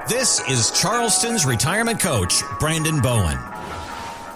This is Charleston's retirement coach, Brandon Bowen.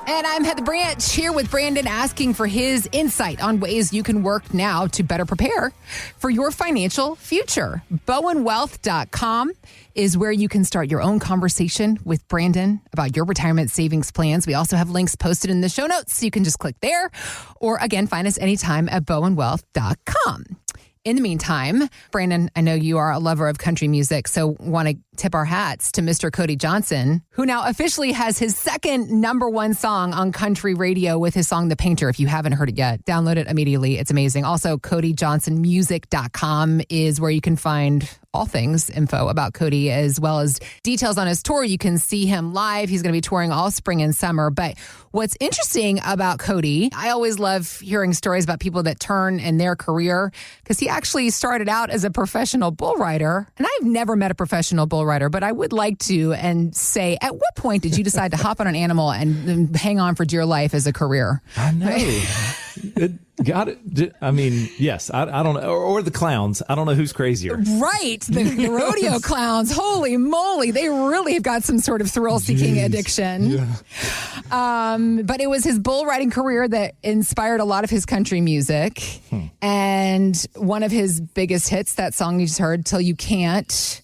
And I'm Heather Branch here with Brandon, asking for his insight on ways you can work now to better prepare for your financial future. Bowenwealth.com is where you can start your own conversation with Brandon about your retirement savings plans. We also have links posted in the show notes, so you can just click there. Or again, find us anytime at bowenwealth.com. In the meantime, Brandon, I know you are a lover of country music, so want to tip our hats to Mr. Cody Johnson, who now officially has his second #1 song on country radio with his song, The Painter. If you haven't heard it yet, download it immediately. It's amazing. Also, CodyJohnsonMusic.com is where you can find all things info about Cody, as well as details on his tour. You can see him live. He's going to be touring all spring and summer. But what's interesting about Cody, I always love hearing stories about people that turn in their career, because he actually started out as a professional bull rider. And I've never met a professional bull rider, but I would like to and say, at what point did you decide to hop on an animal and hang on for dear life as a career? I know. Got it. I mean, yes, I don't know. Or the clowns. I don't know who's crazier. Right. The rodeo clowns. Holy moly. They really have got some sort of thrill-seeking addiction. Yeah. But it was his bull riding career that inspired a lot of his country music. And one of his biggest hits, that song you just heard, Till You Can't,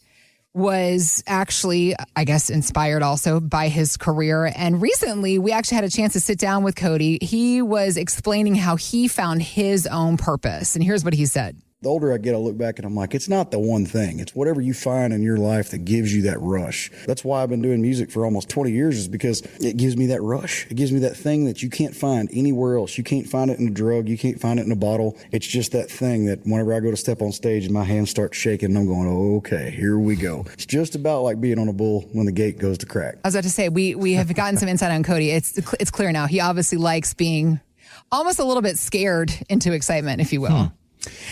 was actually, I guess, inspired also by his career. And recently, we actually had a chance to sit down with Cody. He was explaining how he found his own purpose. And here's what he said. The older I get, I look back and I'm like, it's not the one thing. It's whatever you find in your life that gives you that rush. That's why I've been doing music for almost 20 years, is because it gives me that rush. It gives me that thing that you can't find anywhere else. You can't find it in a drug. You can't find it in a bottle. It's just that thing that whenever I go to step on stage and my hands start shaking and I'm going, oh, okay, here we go. It's just about like being on a bull when the gate goes to crack. I was about to say, we have gotten some insight on Cody. It's clear now. He obviously likes being almost a little bit scared into excitement, if you will.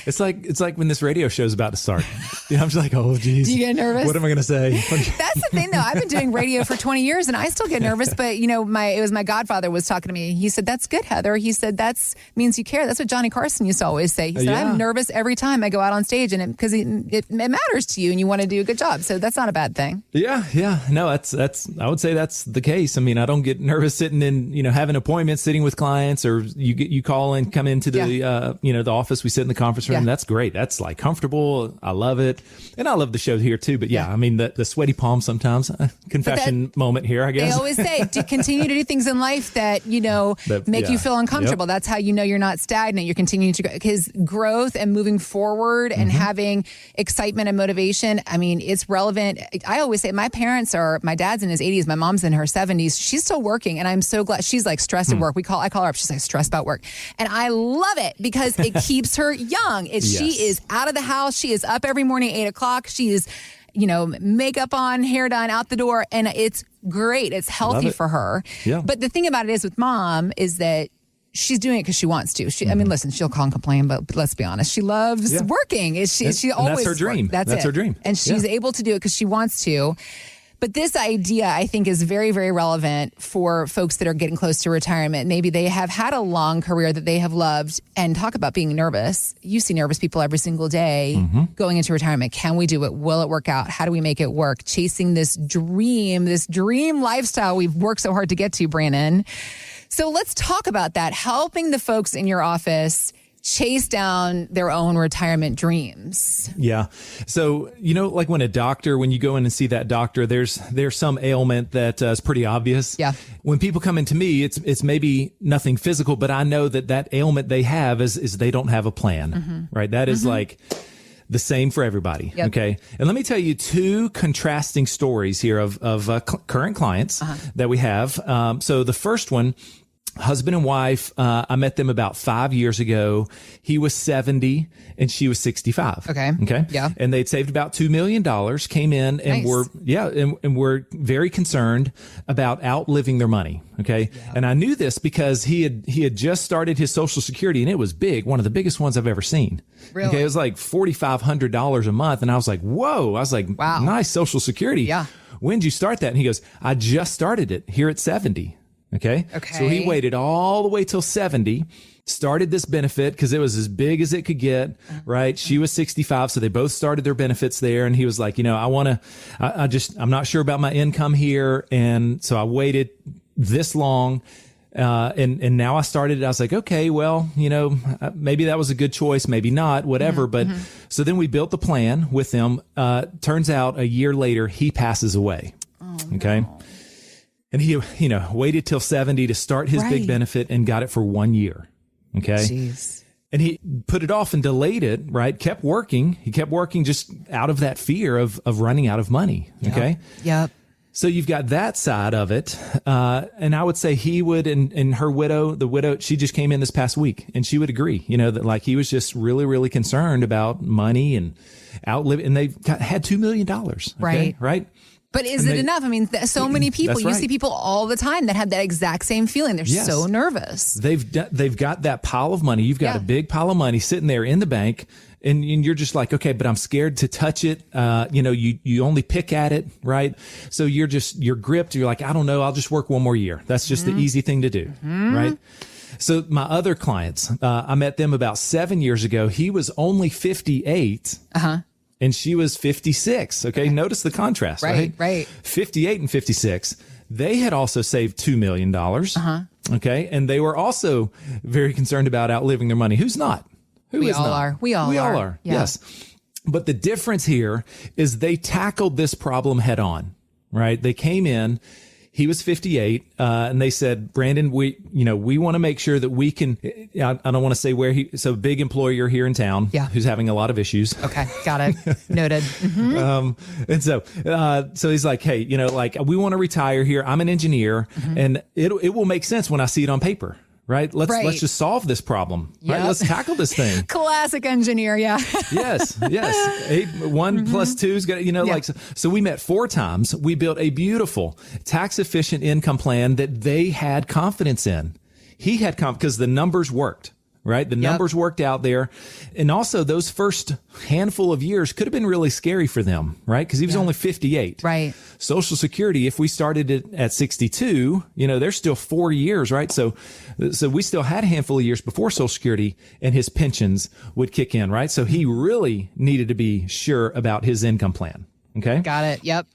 It's like when this radio show's about to start. I'm just like, oh, geez. Do you get nervous? What am I going to say? That's the thing, though. I've been doing radio for 20 years, and I still get nervous. But, you know, it was my godfather was talking to me. He said, that's good, Heather. He said, that means you care. That's what Johnny Carson used to always say. He said, I'm nervous every time I go out on stage, and because it matters to you, and you want to do a good job. So that's not a bad thing. Yeah. No, that's. I would say that's the case. I mean, I don't get nervous sitting in, having appointments, sitting with clients, or you call and come into the, the office. We sit in the conference room. That's great. That's like comfortable. I love it. And I love the show here too. But I mean, the sweaty palms sometimes, confession moment here, I guess. They always say to continue to do things in life that, make you feel uncomfortable. Yep. That's how you know you're not stagnant. You're continuing to grow. Because growth and moving forward and having excitement and motivation, I mean, it's relevant. I always say my dad's in his 80s, my mom's in her 70s. She's still working. And I'm so glad. She's like stressed at work. I call her up. She's like stressed about work. And I love it because it keeps her young. She is out of the house. She is up every morning, 8 o'clock. She is, makeup on, hair done, out the door. And it's great. It's healthy for her. Yeah. But the thing about it is with mom is that she's doing it because she wants to. I mean, listen, she'll call and complain, but let's be honest. She loves working. She always that's her dream. That's her dream. And she's able to do it because she wants to. But this idea, I think, is very, very relevant for folks that are getting close to retirement. Maybe they have had a long career that they have loved, and talk about being nervous. You see nervous people every single day going into retirement. Can we do it? Will it work out? How do we make it work? Chasing this dream lifestyle we've worked so hard to get to, Brandon. So let's talk about that. Helping the folks in your office chase down their own retirement dreams. Yeah. So, like when you go in and see that doctor, there's some ailment that is pretty obvious. Yeah. When people come into me, it's maybe nothing physical, but I know that ailment they have is they don't have a plan, right? That is like the same for everybody. Yep. Okay. And let me tell you two contrasting stories here of current clients that we have. So the first one, husband and wife, I met them about 5 years ago. He was 70 and she was 65. Okay. Yeah. And they'd saved about $2 million, came in and were very concerned about outliving their money. Okay. Yeah. And I knew this because he had just started his Social Security, and it was big, one of the biggest ones I've ever seen. Really? Okay. It was like $4,500 a month. And I was like, whoa, wow, nice Social Security. Yeah. When did you start that? And he goes, I just started it here at 70. Okay. So he waited all the way till 70, started this benefit because it was as big as it could get, right? She was 65. So they both started their benefits there. And he was like, I'm not sure about my income here. And so I waited this long. And now I started, I was like, okay, well, maybe that was a good choice, maybe not, whatever. But so then we built the plan with him. Turns out a year later, he passes away. Okay. No. And he, waited till 70 to start his big benefit and got it for 1 year. Okay. Jeez. And he put it off and delayed it, right? Kept working. He kept working just out of that fear of running out of money. Okay. Yep. So you've got that side of it. And I would say he would, and her widow, the widow, she just came in this past week and she would agree, that like he was just really, really concerned about money and outliving, and had $2 million. Okay? Right. But is it enough? I mean, so many people, you see people all the time that have that exact same feeling. They're so nervous. They've got that pile of money. You've got a big pile of money sitting there in the bank, and you're just like, okay, but I'm scared to touch it. You only pick at it, right? So you're gripped. You're like, I don't know. I'll just work one more year. That's just the easy thing to do, right? So my other clients, I met them about 7 years ago. He was only 58. And she was 56. Okay. Notice the contrast, right? Right. 58 and 56. They had also saved $2 million. Okay. And they were also very concerned about outliving their money. Who's not? We all are. We all are. Yeah. Yes. But the difference here is they tackled this problem head on, right? They came in. He was 58, and they said, Brandon, we want to make sure that we can, I don't want to say where so big employer here in town who's having a lot of issues. Okay. Got it. Noted. And so he's like, hey, we want to retire here. I'm an engineer, and it will make sense when I see it on paper. Right. Let's just solve this problem. Yep. Right. Let's tackle this thing. Classic engineer. Yeah. Yes. 1 plus 2 is going to, so we met 4 times. We built a beautiful tax efficient income plan that they had confidence in. He had because the numbers worked. Right. The numbers worked out there. And also those first handful of years could have been really scary for them. Right. Because he was only 58. Right. Social Security, if we started it at 62, there's still 4 years. Right. So we still had a handful of years before Social Security and his pensions would kick in. Right. So he really needed to be sure about his income plan. Okay. Got it. Yep.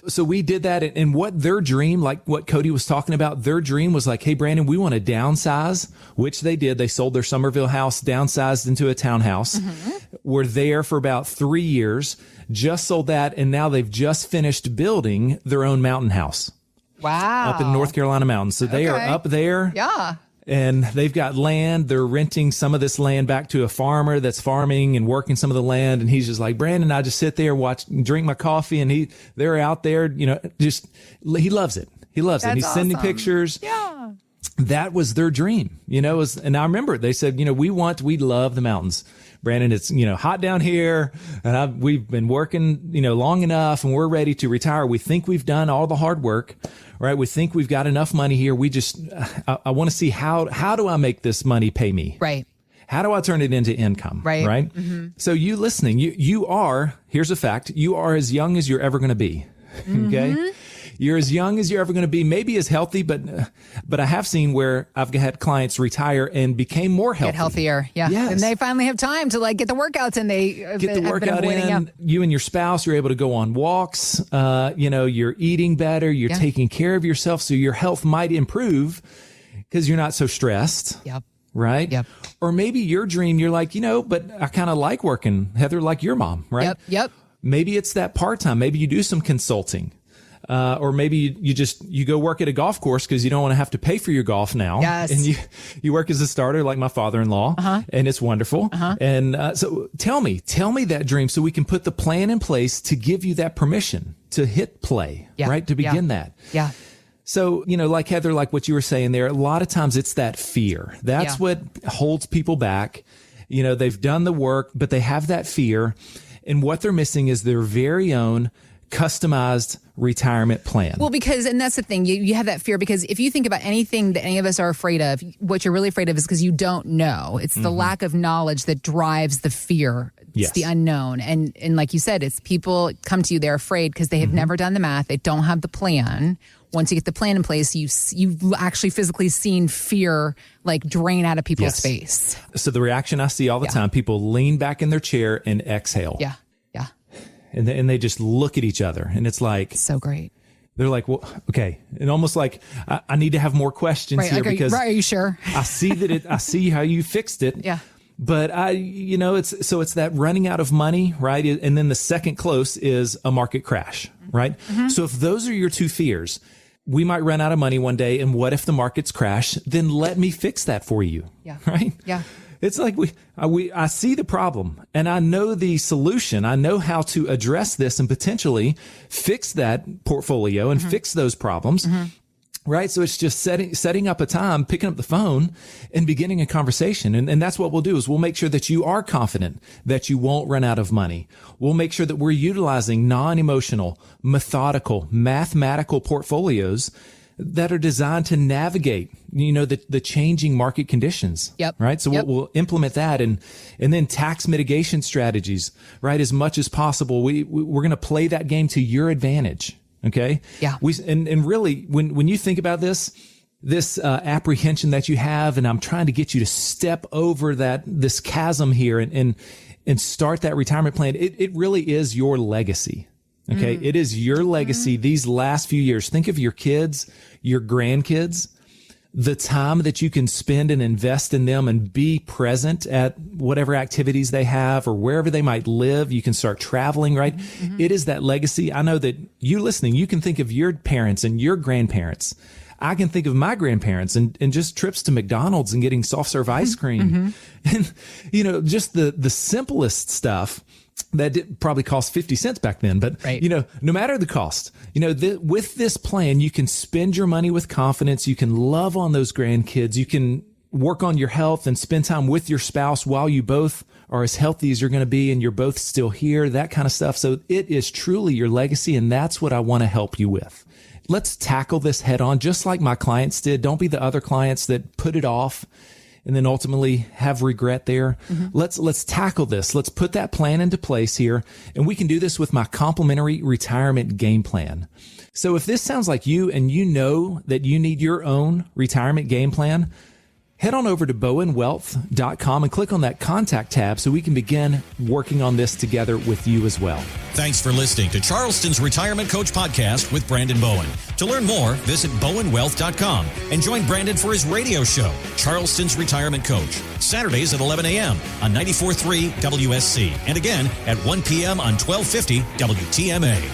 So we did that, and what their dream, like what Cody was talking about, their dream was like, hey, Brandon, we want to downsize, which they did. They sold their Somerville house, downsized into a townhouse. Were there for about 3 years, just sold that, and now they've just finished building their own mountain house. Wow. Up in North Carolina mountains. So they are up there. Yeah. And they've got land. They're renting some of this land back to a farmer that's farming and working some of the land. And he's just like, Brandon, I just sit there, drink my coffee. And they're out there, he loves it. He loves it. And he's sending pictures. Yeah. That was their dream, and I remember they said, we love the mountains. Brandon, it's, hot down here, and we've been working, long enough, and we're ready to retire. We think we've done all the hard work, right? We think we've got enough money here. We just, I want to see how do I make this money pay me? Right. How do I turn it into income? Right. So you listening, you are, here's a fact, you are as young as you're ever going to be. Okay. You're as young as you're ever going to be, maybe as healthy, but I have seen where I've had clients retire and became more healthy. Get healthier. Yeah. Yes. And they finally have time to get the workouts, and they get the workout in. You and your spouse, you're able to go on walks. You're eating better. You're taking care of yourself. So your health might improve because you're not so stressed. Yep. Right. Yep. Or maybe your dream, you're like, but I kind of like working, Heather, like your mom. Right. Yep. Maybe it's that part-time. Maybe you do some consulting. Or maybe you go work at a golf course because you don't want to have to pay for your golf now. Yes. And you work as a starter like my father-in-law, and it's wonderful. And so tell me that dream so we can put the plan in place to give you that permission to hit play, right? To begin that. Yeah. So, like Heather, like what you were saying there, a lot of times it's that fear. That's what holds people back. They've done the work, but they have that fear. And what they're missing is their very own customized retirement plan. Well, and that's the thing, you have that fear because if you think about anything that any of us are afraid of, what you're really afraid of is because you don't know. It's the lack of knowledge that drives the fear It's the unknown. And like you said, it's people come to you, they're afraid because they have never done the math. They don't have the plan. Once you get the plan in place, you've actually physically seen fear like drain out of people's face. So the reaction I see all the time, people lean back in their chair and exhale. Yeah. And they just look at each other, and it's like so great. They're like, well, okay. And almost like I need to have more questions here because are you sure? I see how you fixed it. Yeah. But it's that running out of money, right? And then the second close is a market crash, right? So if those are your two fears, we might run out of money one day. And what if the markets crash? Then let me fix that for you. Yeah. Right. Yeah. It's like I see the problem and I know the solution. I know how to address this and potentially fix that portfolio and fix those problems. Right. So it's just setting up a time, picking up the phone and beginning a conversation. And that's what we'll do is we'll make sure that you are confident that you won't run out of money. We'll make sure that we're utilizing non-emotional, methodical, mathematical portfolios that are designed to navigate, the changing market conditions. Yep. Right. So we'll implement that and then tax mitigation strategies, right? As much as possible. We're going to play that game to your advantage. Okay. Yeah. And really when you think about this apprehension that you have, and I'm trying to get you to step over this chasm here and start that retirement plan, it really is your legacy. Okay. It is your legacy these last few years. Think of your kids, your grandkids, the time that you can spend and invest in them and be present at whatever activities they have or wherever they might live. You can start traveling, right? It is that legacy. I know that you listening, you can think of your parents and your grandparents. I can think of my grandparents and just trips to McDonald's and getting soft serve ice cream. And, just the simplest stuff that probably cost 50 cents back then. But, no matter the cost, with this plan, you can spend your money with confidence. You can love on those grandkids. You can work on your health and spend time with your spouse while you both are as healthy as you're going to be and you're both still here, that kind of stuff. So it is truly your legacy. And that's what I want to help you with. Let's tackle this head on, just like my clients did. Don't be the other clients that put it off and then ultimately have regret there. Let's tackle this. Let's put that plan into place here. And we can do this with my complimentary retirement game plan. So if this sounds like you and you know that you need your own retirement game plan, head on over to bowenwealth.com and click on that contact tab so we can begin working on this together with you as well. Thanks for listening to Charleston's Retirement Coach Podcast with Brandon Bowen. To learn more, visit bowenwealth.com and join Brandon for his radio show, Charleston's Retirement Coach, Saturdays at 11 a.m. on 94.3 WSC and again at 1 p.m. on 1250 WTMA.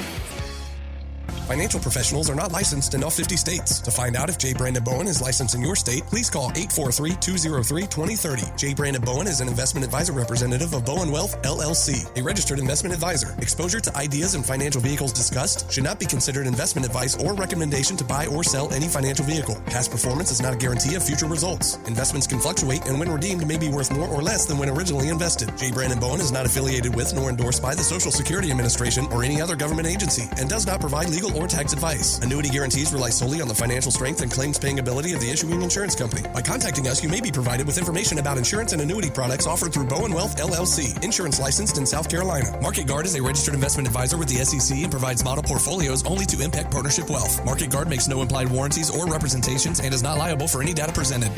Financial professionals are not licensed in all 50 states. To find out if J. Brandon Bowen is licensed in your state, please call 843-203-2030. J. Brandon Bowen is an investment advisor representative of Bowen Wealth, LLC, a registered investment advisor. Exposure to ideas and financial vehicles discussed should not be considered investment advice or recommendation to buy or sell any financial vehicle. Past performance is not a guarantee of future results. Investments can fluctuate and when redeemed may be worth more or less than when originally invested. J. Brandon Bowen is not affiliated with nor endorsed by the Social Security Administration or any other government agency and does not provide legal or tax advice. Annuity guarantees rely solely on the financial strength and claims paying ability of the issuing insurance company. By contacting us, you may be provided with information about insurance and annuity products offered through Bowen Wealth, LLC, insurance licensed in South Carolina. Market Guard is a registered investment advisor with the SEC and provides model portfolios only to Impact Partnership Wealth. Market Guard makes no implied warranties or representations and is not liable for any data presented.